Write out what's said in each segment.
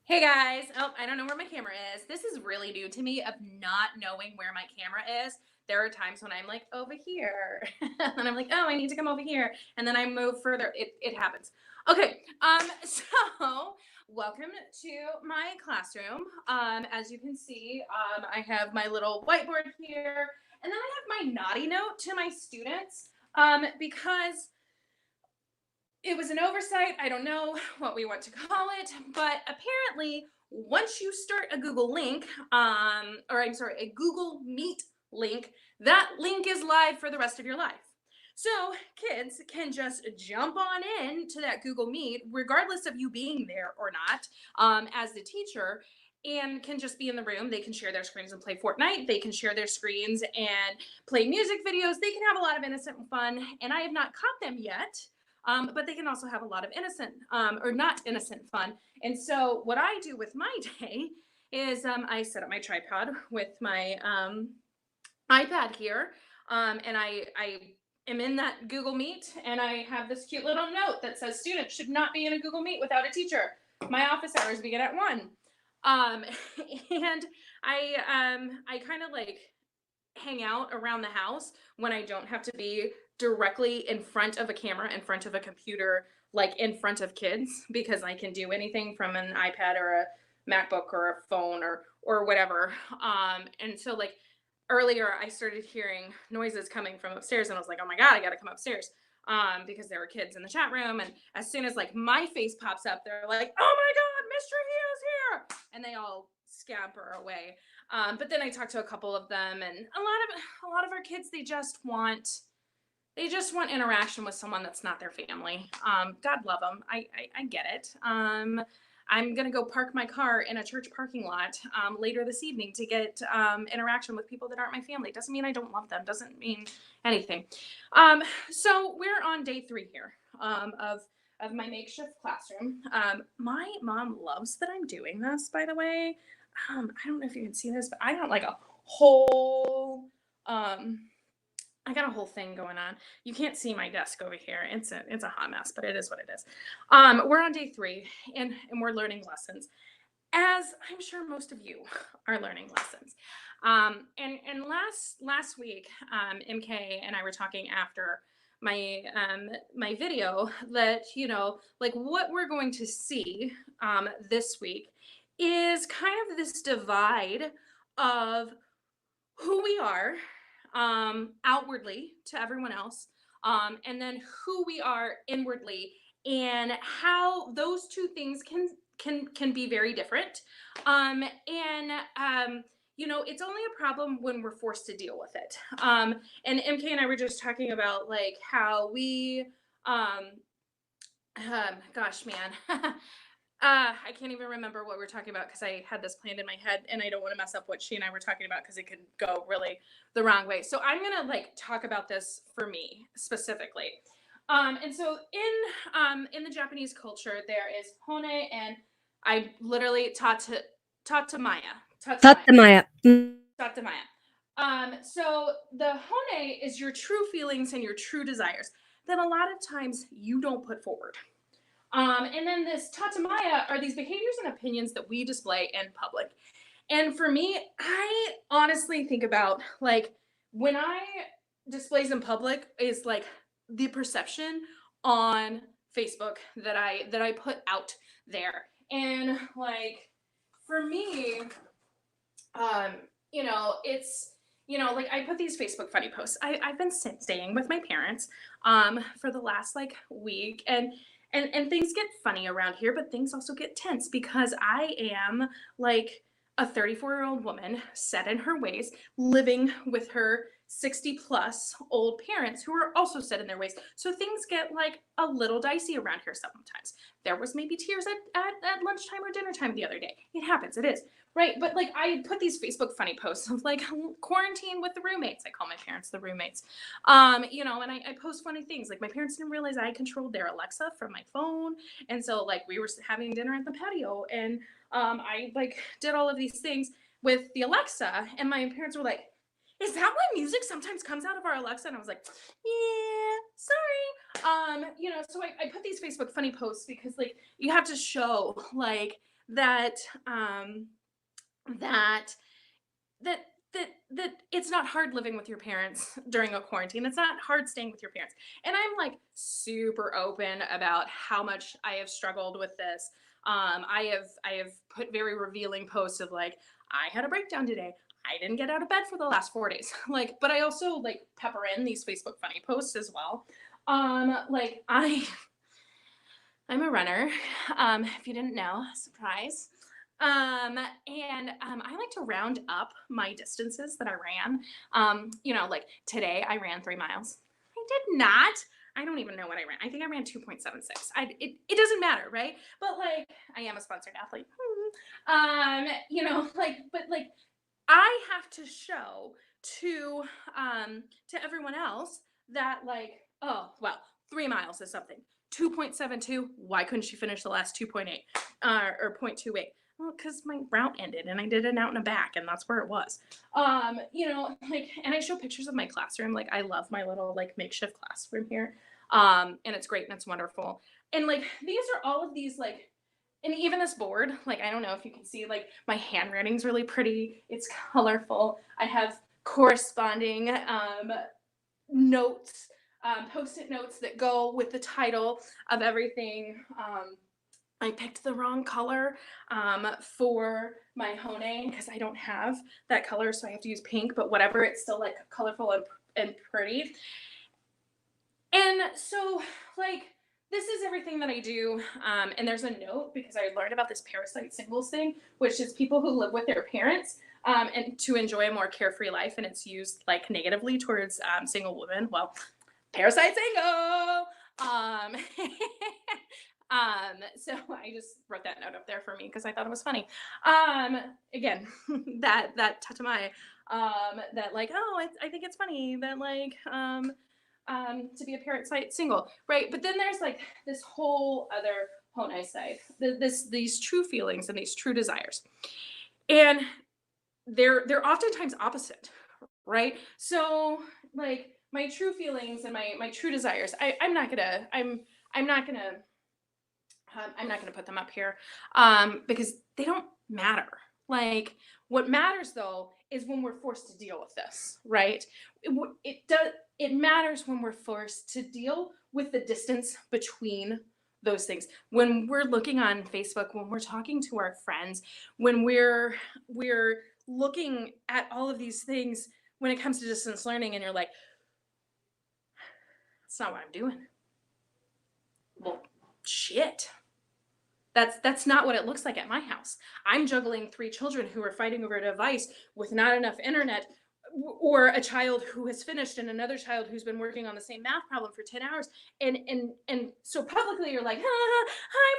Hey guys. Oh, I don't know where my camera is. This is really new to me of not knowing where my camera is. There are times when I'm like over here and I'm like, oh, I need to come over here. And then I move further. It happens. Okay. So welcome to my classroom. As you can see, I have my little whiteboard here, and then I have my naughty note to my students. Because it was an oversight. I don't know what we want to call it, but apparently, once you start a Google link, or I'm sorry, a Google Meet link, that link is live for the rest of your life. So kids can just jump on in to that Google Meet, regardless of you being there or not, as the teacher, and can just be in the room. They can share their screens and play Fortnite. They can share their screens and play music videos. They can have a lot of innocent fun, and I have not caught them yet, but they can also have a lot of innocent, or not innocent fun. And so, what I do with my day is I set up my tripod with my iPad here, and I am in that Google Meet, and I have this cute little note that says students should not be in a Google Meet without a teacher. My office hours begin at 1. Um, and I kind of like hang out around the house when I don't have to be directly in front of a camera, in front of a computer, like in front of kids, because I can do anything from an iPad or a MacBook or a phone or whatever. And so like earlier I started hearing noises coming from upstairs, and I was like, oh my God, I gotta come upstairs. Because there were kids in the chat room, and as soon as like my face pops up, they're like, "Oh my God, Mr. He is here!" And they all scamper away. But then I talked to a couple of them, and a lot of our kids, they just want interaction with someone that's not their family. God love them. I get it. I'm gonna go park my car in a church parking lot later this evening to get interaction with people that aren't my family. Doesn't mean I don't love them. Doesn't mean anything. So we're on day 3 here of my makeshift classroom. My mom loves that I'm doing this, by the way. I don't know if you can see this, but I got like a whole um I got a whole thing going on. You can't see my desk over here. It's a hot mess, but it is what it is. We're on day 3, and we're learning lessons, as I'm sure most of you are learning lessons. And last week, MK and I were talking after my video that, like what we're going to see this week is kind of this divide of who we are, outwardly to everyone else, and then who we are inwardly, and how those two things can be very different. And it's only a problem when we're forced to deal with it. And MK and I were just talking about like how we gosh, man. I can't even remember what we're talking about because I had this planned in my head, and I don't want to mess up what she and I were talking about because it could go really the wrong way. So I'm gonna like talk about this for me specifically. And so in the Japanese culture, there is hone, and I literally tatamaya, tatamaya, Tatamaya. tatamaya. So the hone is your true feelings and your true desires that a lot of times you don't put forward. And then this tatamaya are these behaviors and opinions that we display in public. And for me, I honestly think about like when I displays in public is like the perception on Facebook that I put out there. And like for me, um, it's like I put these Facebook funny posts. I've been staying with my parents for the last like week, and things get funny around here, but things also get tense because I am like a 34-year-old woman set in her ways, living with her 60 plus old parents who are also set in their ways. So things get like a little dicey around here sometimes. There was maybe tears at lunchtime or dinner time the other day. It happens, it is. Right, but like I put these Facebook funny posts of like quarantine with the roommates. I call my parents the roommates. And I post funny things. Like my parents didn't realize I controlled their Alexa from my phone. And so like we were having dinner at the patio, and I like did all of these things with the Alexa, and my parents were like, is that why music sometimes comes out of our Alexa? And I was like, yeah, sorry. So I put these Facebook funny posts because like you have to show like that that that that it's not hard living with your parents during a quarantine. It's not hard staying with your parents. And I'm like super open about how much I have struggled with this. I have put very revealing posts of like, I had a breakdown today. I didn't get out of bed for the last 4 days. Like, but I also like pepper in these Facebook funny posts as well. Like I'm a runner. If you didn't know, surprise. I like to round up my distances that I ran. Like today I ran 3 miles. I did not. I don't even know what I ran. I think I ran 2.76. It doesn't matter, right? But like I am a sponsored athlete. But like I have to show to to everyone else that like, oh well, 3 miles is something. 2.72. Why couldn't she finish the last 2.8 or 0.28? Well, because my route ended and I did an out and a back, and that's where it was. And I show pictures of my classroom. Like I love my little like makeshift classroom here. And it's great and it's wonderful. And like these are all of these like, and even this board, like I don't know if you can see, like my handwriting's really pretty. It's colorful. I have corresponding notes, post-it notes that go with the title of everything. I picked the wrong color for my Hone because I don't have that color, so I have to use pink, but whatever, it's still like colorful and pretty. And so like this is everything that I do. And there's a note because I learned about this parasite singles thing, which is people who live with their parents and to enjoy a more carefree life. And it's used like negatively towards single women. Well, parasite single. So I just wrote that note up there for me because I thought it was funny. Again, that tatamai, that like, oh, I think it's funny that like, to be a parasite single, right? But then there's like this whole other Honai side, these true feelings and these true desires, and they're oftentimes opposite, right? So like my true feelings and my true desires, I'm not gonna put them up here because they don't matter. Like what matters though is when we're forced to deal with this, right? It matters when we're forced to deal with the distance between those things. When we're looking on Facebook, when we're talking to our friends, when we're looking at all of these things when it comes to distance learning and you're like, that's not what I'm doing. Well, shit. That's not what it looks like at my house. I'm juggling 3 children who are fighting over a device with not enough internet, or a child who has finished and another child who's been working on the same math problem for 10 hours. And so publicly you're like, I'm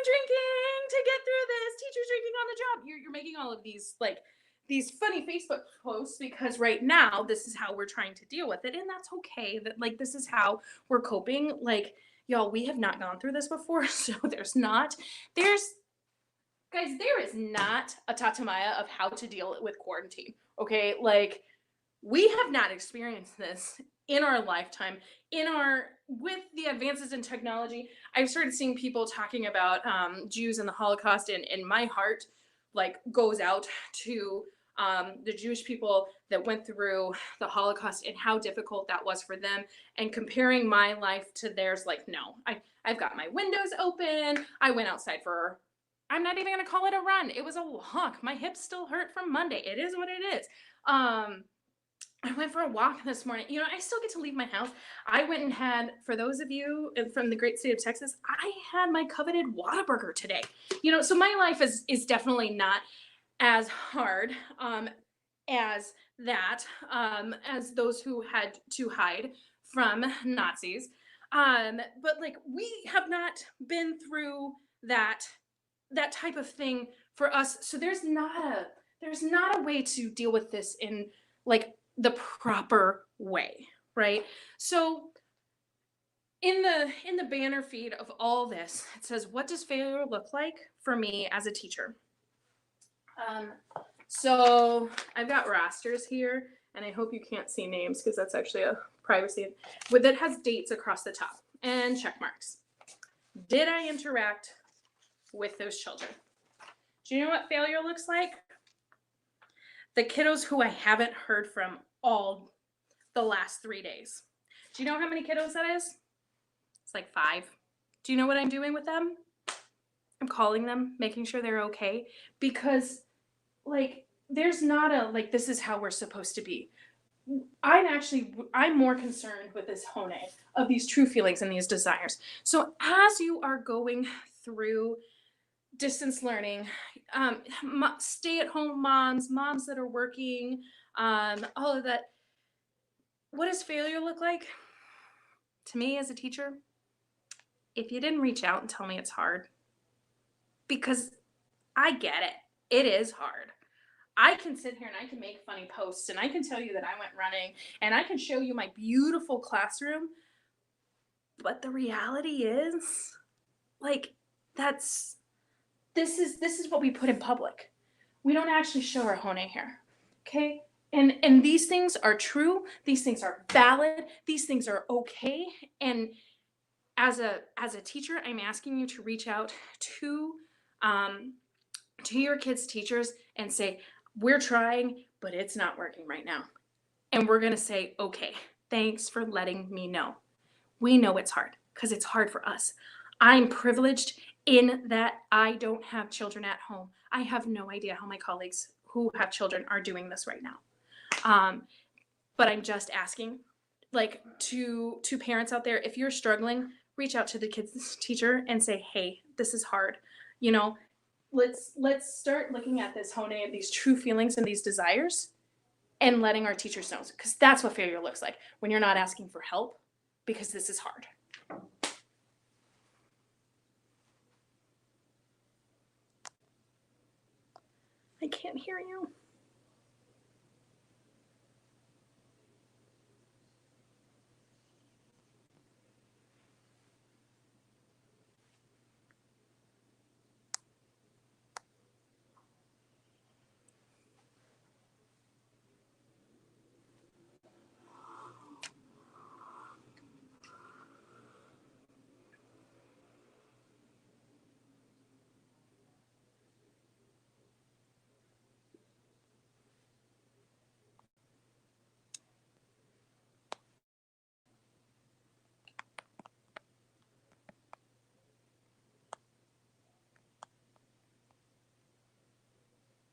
drinking to get through this. Teacher's drinking on the job. You're making all of these like these funny Facebook posts because right now this is how we're trying to deal with it. And that's okay. That like this is how we're coping. Like, y'all, we have not gone through this before. So there is not a tatamaya of how to deal with quarantine. Okay. Like we have not experienced this in our lifetime. With the advances in technology, I've started seeing people talking about Jews and the Holocaust, and my heart like goes out to the Jewish people that went through the Holocaust and how difficult that was for them, and comparing my life to theirs. Like, no, I've got my windows open. I went outside for, I'm not even gonna call it a run. It was a walk. My hips still hurt from Monday. It is what it is. I went for a walk this morning. I still get to leave my house. I went and had, for those of you from the great state of Texas, I had my coveted Whataburger today. So my life is definitely not as hard as that, as those who had to hide from Nazis. But like we have not been through that type of thing for us. So there's not a way to deal with this in like the proper way, right? So in the banner feed of all this, it says, what does failure look like for me as a teacher? So I've got rosters here, and I hope you can't see names because that's actually a privacy, that has dates across the top and check marks. Did I interact with those children? Do you know what failure looks like? The kiddos who I haven't heard from all the last 3 days. Do you know how many kiddos that is? It's like 5. Do you know what I'm doing with them? I'm calling them, making sure they're okay, because, like, there's not a, like, this is how we're supposed to be. I'm more concerned with this hone of these true feelings and these desires. So as you are going through distance learning, stay-at-home moms that are working, all of that, what does failure look like? To me as a teacher, if you didn't reach out and tell me it's hard, because I get it. It is hard. I can sit here and I can make funny posts and I can tell you that I went running and I can show you my beautiful classroom. But the reality is, like, that's this is what we put in public. We don't actually show our hone here. Okay? And these things are true, these things are valid, these things are okay. And as a teacher, I'm asking you to reach out um, to your kids' teachers and say, we're trying, but it's not working right now. And we're going to say, okay, thanks for letting me know. We know it's hard because it's hard for us. I'm privileged in that I don't have children at home. I have no idea how my colleagues who have children are doing this right now. But I'm just asking, like, to parents out there, if you're struggling, reach out to the kids' teacher and say, hey, this is hard. You know, let's start looking at this hone of these true feelings and these desires and letting our teachers know, because that's what failure looks like when you're not asking for help because this is hard. I can't hear you.